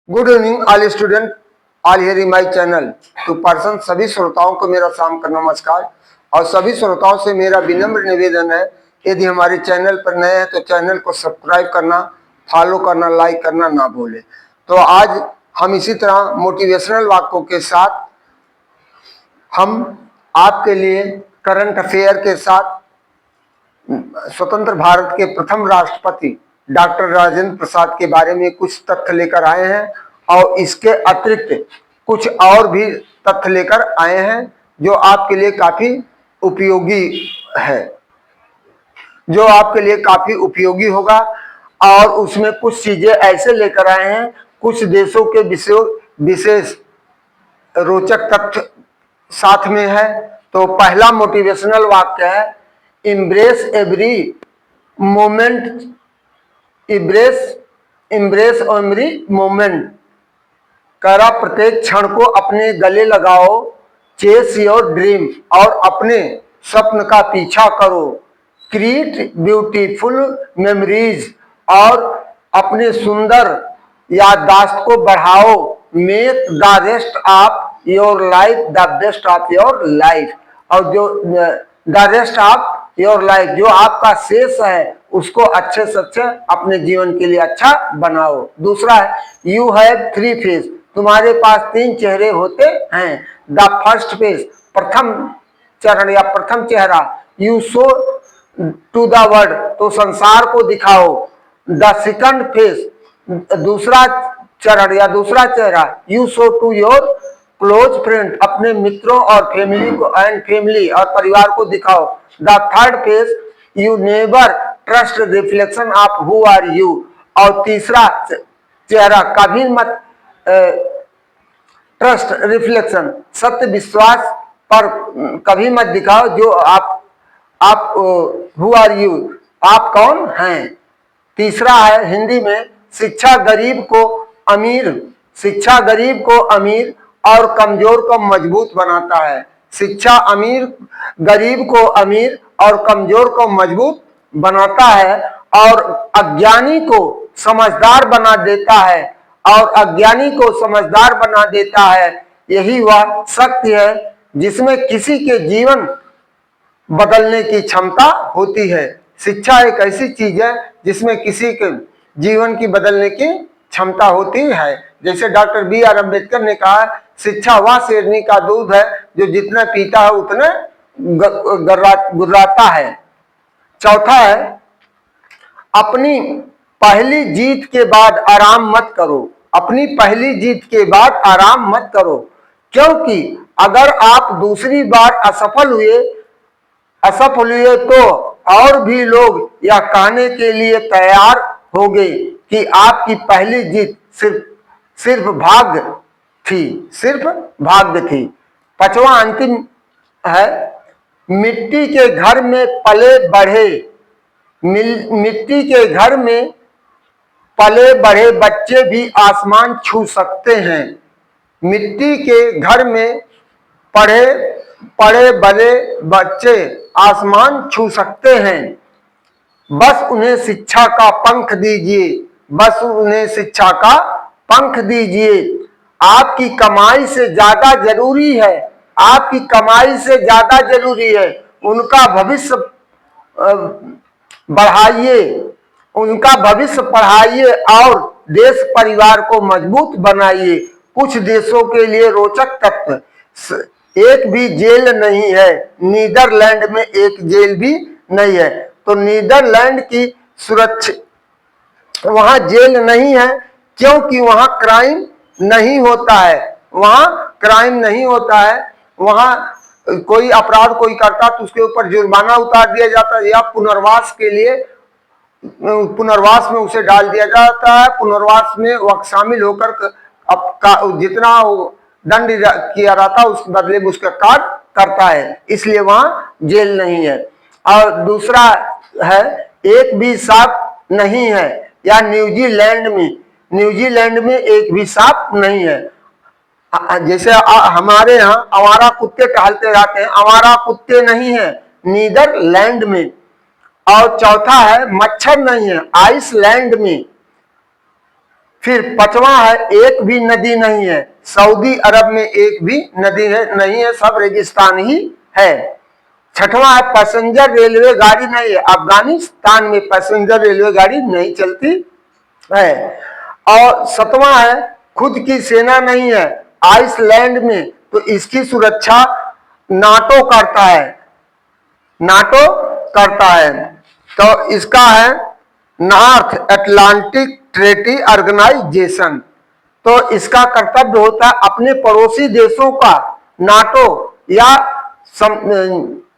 Good evening all student, all here in my channel to person. सभी श्रोताओं को मेरा शाम का नमस्कार और सभी श्रोताओं से मेरा विनम्र निवेदन है, यदि हमारे चैनल पर नए हैं तो चैनल को सब्सक्राइब करना, फॉलो करना, लाइक करना ना भूलें। तो आज हम इसी तरह मोटिवेशनल वाक्यों के साथ हम आपके लिए करंट अफेयर के साथ स्वतंत्र भारत के प्रथम राष्ट्रपति डॉक्टर राजेंद्र प्रसाद के बारे में कुछ तथ्य लेकर आए हैं और इसके अतिरिक्त कुछ और भी तथ्य लेकर आए हैं जो आपके लिए काफी उपयोगी है, जो आपके लिए काफी उपयोगी होगा। और उसमें कुछ चीजें ऐसे लेकर आए हैं, कुछ देशों के विशेष रोचक तथ्य साथ में है। तो पहला मोटिवेशनल वाक्य है, embrace every moment, embrace every moment. कह रहा प्रत्येक क्षण को अपने गले लगाओ, चेस योर ड्रीम, और अपने स्वप्न का पीछा करो, क्रिएट ब्यूटीफुल मेमोरीज, और अपने सुंदर याददाश्त को बढ़ाओ, make the rest of your life the best of your life, और जो the rest of your life, जो आपका शेष है उसको अच्छे से अच्छे अपने जीवन के लिए अच्छा बनाओ। दूसरा है, यू हैव थ्री फेस, तुम्हारे पास तीन चेहरे होते हैं। द फर्स्ट फेस, प्रथम चरण या प्रथम चेहरा, you show to the world, तो संसार को दिखाओ। द सेकंड फेस, दूसरा चरण या दूसरा चेहरा, you show to your close friend, अपने मित्रों और फैमिली को एंड फैमिली और परिवार को दिखाओ। The third face, you never trust reflection of who are you, और तीसरा चेहरा, कभी मत ट्रस्ट रिफ्लेक्शन, सत्य विश्वास पर कभी मत दिखाओ जो आप हु आर यू, आप कौन हैं। तीसरा है हिंदी में, शिक्षा गरीब को अमीर और कमजोर को मजबूत बनाता है। शिक्षा गरीब को अमीर और कमजोर को मजबूत बनाता है, और अज्ञानी को समझदार बना देता है, यही वह शक्ति है जिसमें किसी के जीवन बदलने की क्षमता होती है। शिक्षा एक ऐसी चीज है जिसमें किसी के जीवन की बदलने की क्षमता होती है। जैसे डॉक्टर बी.आर. अम्बेडकर ने कहा, शिक्षा वह शेरनी का दूध है जो जितना पीता है उतना गुर्राता है। चौथा है, अपनी पहली जीत के बाद आराम मत करो, अपनी पहली जीत के बाद आराम मत करो, क्योंकि अगर आप दूसरी बार असफल हुए तो और भी लोग यह कहने के लिए तैयार हो गए कि आपकी पहली जीत सिर्फ भाग्य थी। पांचवा अंतिम है, मिट्टी के घर में पले बढ़े बच्चे भी आसमान छू सकते हैं। मिट्टी के घर में पड़े बड़े बच्चे आसमान छू सकते हैं। बस उन्हें शिक्षा का पंख दीजिए। आपकी कमाई से ज्यादा जरूरी है उनका भविष्य बढ़ाइए और देश परिवार को मजबूत बनाइए। कुछ देशों के लिए रोचक तथ्य, एक भी जेल नहीं है, नीदरलैंड में एक जेल भी नहीं है। तो नीदरलैंड की सुरक्षा, वहां जेल नहीं है क्योंकि वहां क्राइम नहीं होता है। वहां कोई अपराध कोई करता तो उसके ऊपर जुर्माना उतार दिया जाता है या पुनर्वास में उसे डाल दिया जाता है। पुनर्वास में वह शामिल होकर जितना दंड किया रहता है उस बदले में उसका कार्य करता है, इसलिए वहां जेल नहीं है। और दूसरा है, एक भी सांप नहीं है, या न्यूजीलैंड में एक भी सांप नहीं है। जैसे हमारे यहाँ आवारा कुत्ते टहलते रहते हैं, आवारा कुत्ते नहीं है नीदरलैंड में। और चौथा है, मच्छर नहीं है आइसलैंड में। फिर पांचवा है, एक भी नदी नहीं है। सऊदी अरब में एक भी नदी नहीं है, सब रेगिस्तान ही है। छठवां है, पैसेंजर रेलवे गाड़ी नहीं है। अफगानिस्तान में पैसेंजर रेलवे गाड़ी नहीं चलती है। और सातवां है, खुद की सेना नहीं है आइसलैंड में, तो इसकी सुरक्षा नाटो करता है, नाटो करता है। तो इसका है नॉर्थ अटलांटिक ट्रेटी ऑर्गेनाइजेशन। तो इसका कर्तव्य होता है अपने पड़ोसी देशों का नाटो या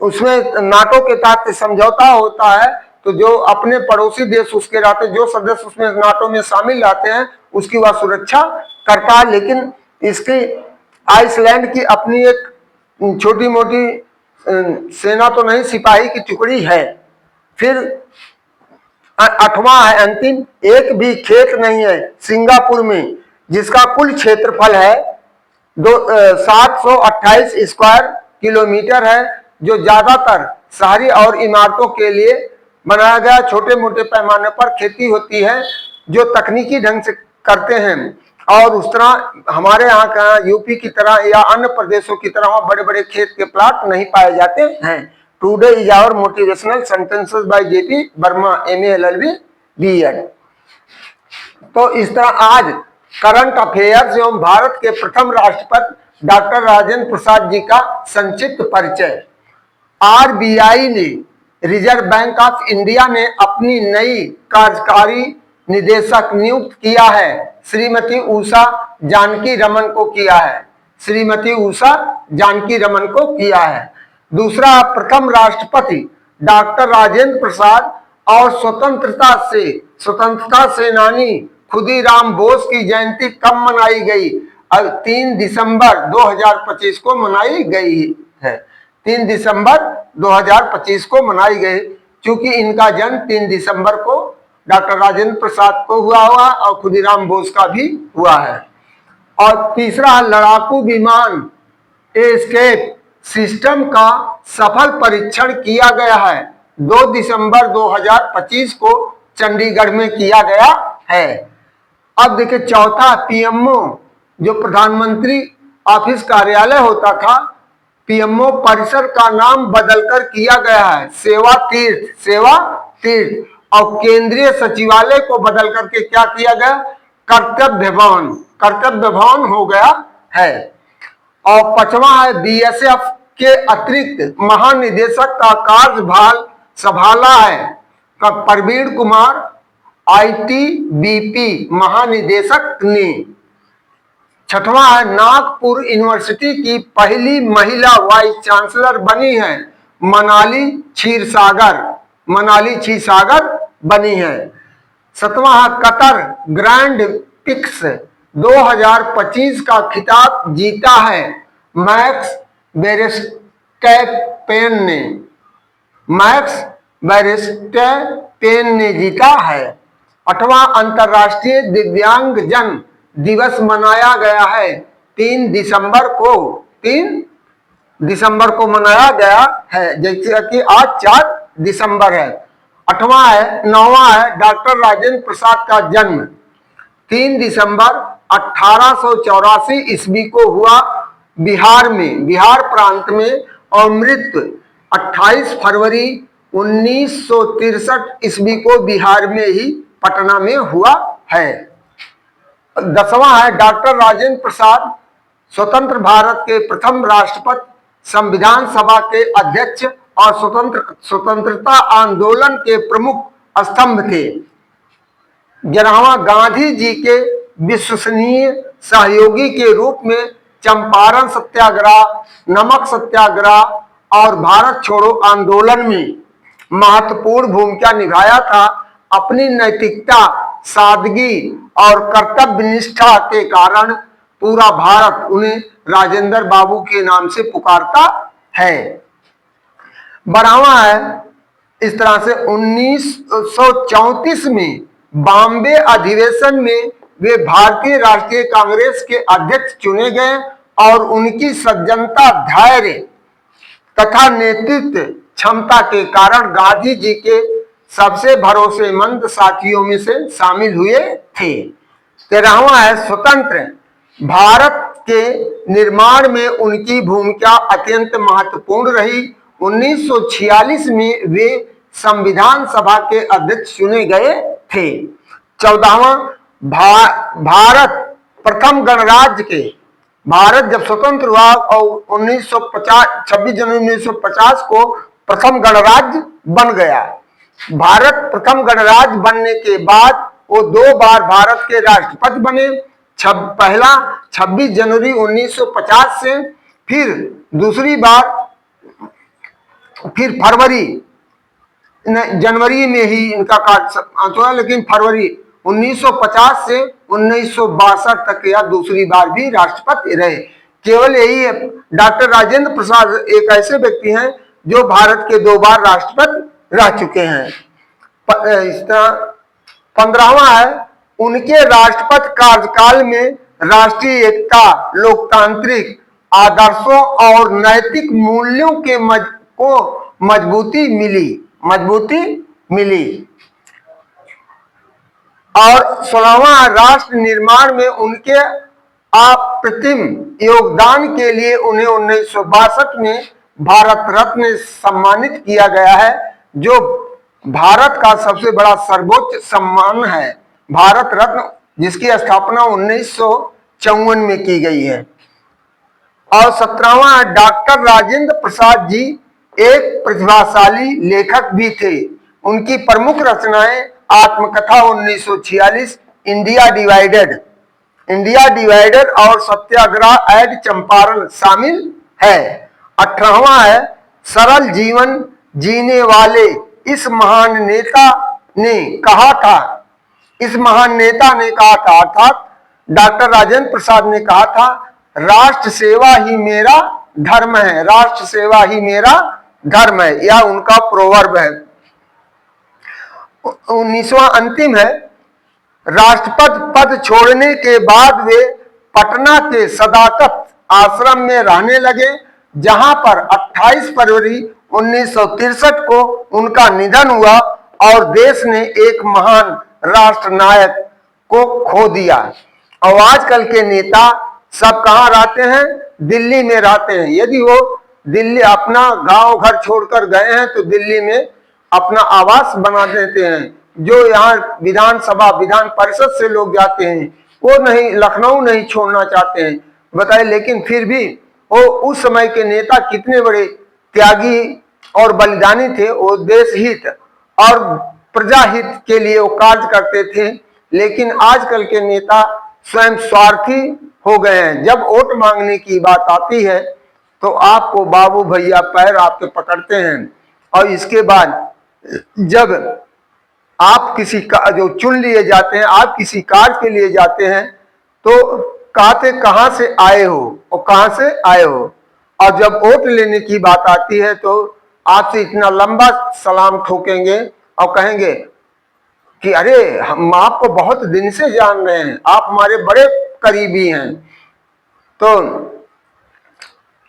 उसमें नाटो के तहत समझौता होता है, तो जो अपने पड़ोसी देश उसके रहते, जो सदस्य उसमें नाटो में शामिल रहते हैं, उसकी वह सुरक्षा करता है। लेकिन इसकी आइसलैंड की अपनी एक छोटी मोटी सेना तो नहीं, सिपाही की टुकड़ी है। फिर आठवां है अंतिम, एक भी खेत नहीं है सिंगापुर में, जिसका कुल क्षेत्रफल है 728 स्क्वायर किलोमीटर है, जो ज्यादातर शहरी और इमारतों के लिए बनाया गया। छोटे मोटे पैमाने पर खेती होती है, जो तकनीकी ढंग से करते हैं, और उस तरह हमारे यहाँ का यूपी की तरह या अन्य प्रदेशों की तरह बड़े बड़े खेत के प्लाट नहीं पाए जाते हैं। Today is our motivational sentences by JP Verma, MA LLB BEd। तो इस तरह आज करंट अफेयर्स एवं भारत के प्रथम राष्ट्रपति डॉक्टर राजेंद्र प्रसाद जी का संक्षिप्त परिचय। RBI ने, रिजर्व बैंक ऑफ इंडिया ने अपनी नई कार्यकारी निदेशक नियुक्त किया है, श्रीमती उषा जानकी रमन को किया है, श्रीमती उषा जानकी रमन को किया है। दूसरा, प्रथम राष्ट्रपति डॉक्टर राजेंद्र प्रसाद और स्वतंत्रता सेनानी खुदीराम बोस की जयंती कब मनाई गई? 3 दिसंबर 2025 को मनाई गई है। 3 दिसंबर 2025 को मनाई गई, क्योंकि इनका जन्म 3 दिसंबर को डॉक्टर राजेंद्र प्रसाद को हुआ और खुदीराम बोस का भी हुआ है। और तीसरा, लड़ाकू विमान एस्केप सिस्टम का सफल परीक्षण किया गया है, 2 दिसंबर 2025 को चंडीगढ़ में किया गया है। अब देखिए चौथा, PMO जो प्रधानमंत्री ऑफिस कार्यालय होता था, PMO परिसर का नाम बदलकर किया गया है सेवा तीर्थ, और केंद्रीय सचिवालय को बदल करके क्या किया गया? कर्तव्य भवन हो गया है। और पांचवा है, BSF के अतिरिक्त महानिदेशक का कार्यभार संभाला है प्रवीण कुमार ITBP महानिदेशक ने। छठवां है, नागपुर यूनिवर्सिटी की पहली महिला वाइस चांसलर बनी है मनाली क्षीरसागर बनी है। सातवां है, कतर ग्रैंड पिक्स 2025 का खिताब जीता है मैक्स वेरेस्टेपेन ने जीता है। 8वां, अंतर्राष्ट्रीय दिव्यांगजन दिवस मनाया गया है 3 दिसंबर को मनाया गया है, जैसे कि आज 4 दिसंबर है। 9वां है, डॉक्टर राजेंद्र प्रसाद का जन्म 3 दिसंबर 1884 ईस्वी को हुआ बिहार प्रांत में, और मृत्यु 28 फरवरी 1963 ईस्वी को बिहार में ही पटना में हुआ है। 10वां है, डॉक्टर राजेंद्र प्रसाद स्वतंत्र भारत के प्रथम राष्ट्रपति, संविधान सभा के अध्यक्ष और स्वतंत्रता आंदोलन के प्रमुख स्तंभ थे। 11वां, गांधी जी के विश्वसनीय सहयोगी के रूप में चंपारण सत्याग्रह, नमक सत्याग्रह और भारत छोड़ो आंदोलन में महत्वपूर्ण भूमिका निभाया था। अपनी नैतिकता, सादगी और कर्तव्य निष्ठा के कारण पूरा भारत उन्हें राजेंद्र बाबू के नाम से पुकारता है। 12वां है, इस तरह से 1934 में बॉम्बे अधिवेशन में वे भारतीय राष्ट्रीय कांग्रेस के अध्यक्ष चुने गए और उनकी सज्जनता, धैर्य तथा नेतृत्व क्षमता के कारण गांधी जी के सबसे भरोसेमंद साथियों में से शामिल हुए थे। 13वां है स्वतंत्र भारत के निर्माण में उनकी भूमिका अत्यंत महत्वपूर्ण रही। 1946 में वे संविधान सभा के अध्यक्ष चुने गए थे। 14वां भारत प्रथम गणराज्य के भारत जब स्वतंत्र हुआ और 1950 26 जनवरी 1950 को प्रथम गणराज्य बन गया। भारत प्रथम गणराज्य बनने के बाद वो 2 बार भारत के राष्ट्रपति बने। पहला 26 जनवरी 1950 से, फिर दूसरी बार फिर जनवरी में ही इनका कार्य हुआ, लेकिन फरवरी 1950 से 1962 तक या दूसरी बार भी राष्ट्रपति रहे। केवल यही है, डॉक्टर राजेंद्र प्रसाद एक ऐसे व्यक्ति हैं जो भारत के 2 बार राष्ट्रपति रह चुके हैं। इस तरह 15वां है उनके राष्ट्रपति कार्यकाल में राष्ट्रीय एकता, लोकतांत्रिक आदर्शों और नैतिक मूल्यों के को मजबूती मिली। और 16वां राष्ट्र निर्माण में उनके अप्रतिम योगदान के लिए उन्हें 1962 में भारत रत्न सम्मानित किया गया है, जो भारत का सबसे बड़ा सर्वोच्च सम्मान है। भारत रत्न जिसकी स्थापना 1954 में की गई है। और 17वां डॉक्टर राजेंद्र प्रसाद जी एक प्रतिभाशाली लेखक भी थे। उनकी प्रमुख रचनाएं आत्मकथा 1946, इंडिया डिवाइडेड और सत्याग्रह एड चंपारण शामिल है। 18वां है सरल जीवन जीने वाले इस महान नेता ने कहा था, अर्थात डॉक्टर राजेंद्र प्रसाद ने कहा था, राष्ट्र सेवा ही मेरा धर्म है, राष्ट्र सेवा ही मेरा धर्म है। यह उनका प्रोवर्ब है। 19वां अंतिम है राष्ट्रपति पद छोड़ने के बाद वे पटना के सदाकत आश्रम में रहने लगे, जहां पर 28 फरवरी 1963 को उनका निधन हुआ और देश ने एक महान राष्ट्र नायक को खो दिया। और आजकल के नेता सब कहाँ रहते हैं? दिल्ली में रहते हैं। यदि वो दिल्ली अपना गांव घर छोड़कर गए हैं तो दिल्ली में अपना आवास बना देते हैं। जो यहाँ विधानसभा विधान परिषद से लोग जाते हैं वो नहीं, लखनऊ नहीं छोड़ना चाहते हैं, बताइए। लेकिन फिर भी वो उस समय के नेता कितने बड़े त्यागी और बलिदानी थे। वो देश हित और प्रजा हित के लिए वो कार्य करते थे। लेकिन आजकल के नेता स्वयं स्वार्थी हो गए हैं। जब वोट मांगने की बात आती है तो आपको बाबू भैया पैर आपके पकड़ते हैं, और इसके बाद जब आप किसी का जो चुन लिए जाते हैं, आप किसी कार्य के लिए जाते हैं तो कहते कहाँ से आए हो और कहाँ से आए हो, और जब वोट लेने की बात आती है तो आपसे इतना लंबा सलाम ठोकेंगे और कहेंगे कि अरे हम आपको बहुत दिन से जान रहे हैं, आप हमारे बड़े करीबी हैं। तो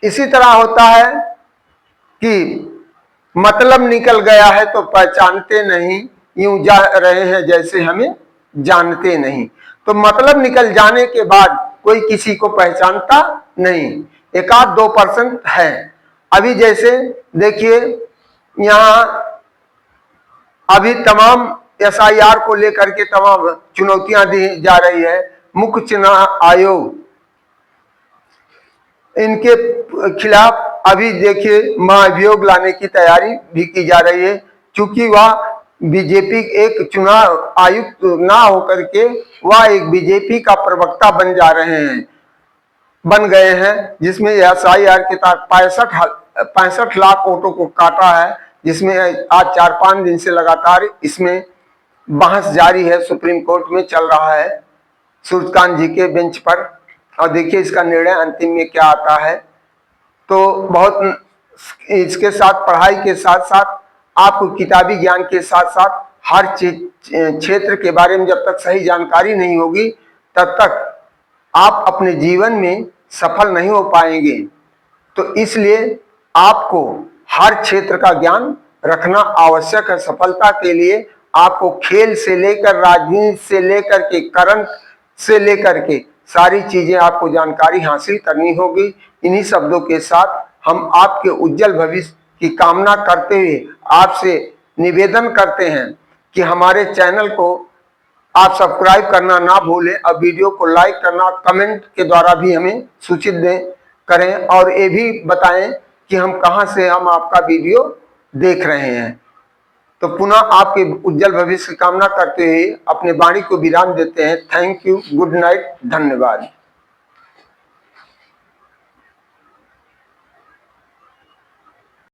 इसी तरह होता है कि मतलब निकल गया है तो पहचानते नहीं, यूं जा रहे हैं जैसे हमें जानते नहीं। तो मतलब निकल जाने के बाद कोई किसी को पहचानता नहीं। 1-2% है। अभी जैसे देखिए यहाँ अभी तमाम SIR को लेकर के तमाम चुनौतियां दी जा रही है। मुख्य चुनाव आयोग इनके खिलाफ अभी देखिए महाभियोग लाने की तैयारी भी की जा रही है, क्योंकि वह बीजेपी एक चुनाव आयुक्त ना होकर के वह एक बीजेपी का प्रवक्ता बन गए हैं, जिसमें SIR के तहत 65 लाख वोटों को काटा है, जिसमें आज 4-5 दिन से लगातार इसमें बहस जारी है। सुप्रीम कोर्ट में चल रहा है सूर्यकांत जी के बेंच पर, और देखिए इसका निर्णय अंतिम में क्या आता है। तो बहुत इसके साथ पढ़ाई के साथ साथ आपको किताबी ज्ञान के साथ साथ हर क्षेत्र के बारे में जब तक सही जानकारी नहीं होगी तब तक आप अपने जीवन में सफल नहीं हो पाएंगे। तो इसलिए आपको हर क्षेत्र का ज्ञान रखना आवश्यक है। सफलता के लिए आपको खेल से लेकर राजनीति से लेकर के करंट से लेकर के सारी चीजें आपको जानकारी हासिल करनी होगी। इन्हीं शब्दों के साथ हम आपके उज्जवल भविष्य की कामना करते हुए आपसे निवेदन करते हैं कि हमारे चैनल को आप सब्सक्राइब करना ना भूलें और वीडियो को लाइक करना, कमेंट के द्वारा भी हमें सूचित करें और ये भी बताएं कि कहां से हम आपका वीडियो देख रहे हैं। तो पुनः आपके उज्जवल भविष्य की कामना करते हुए अपने वाणी को विराम देते हैं। थैंक यू, गुड नाइट, धन्यवाद।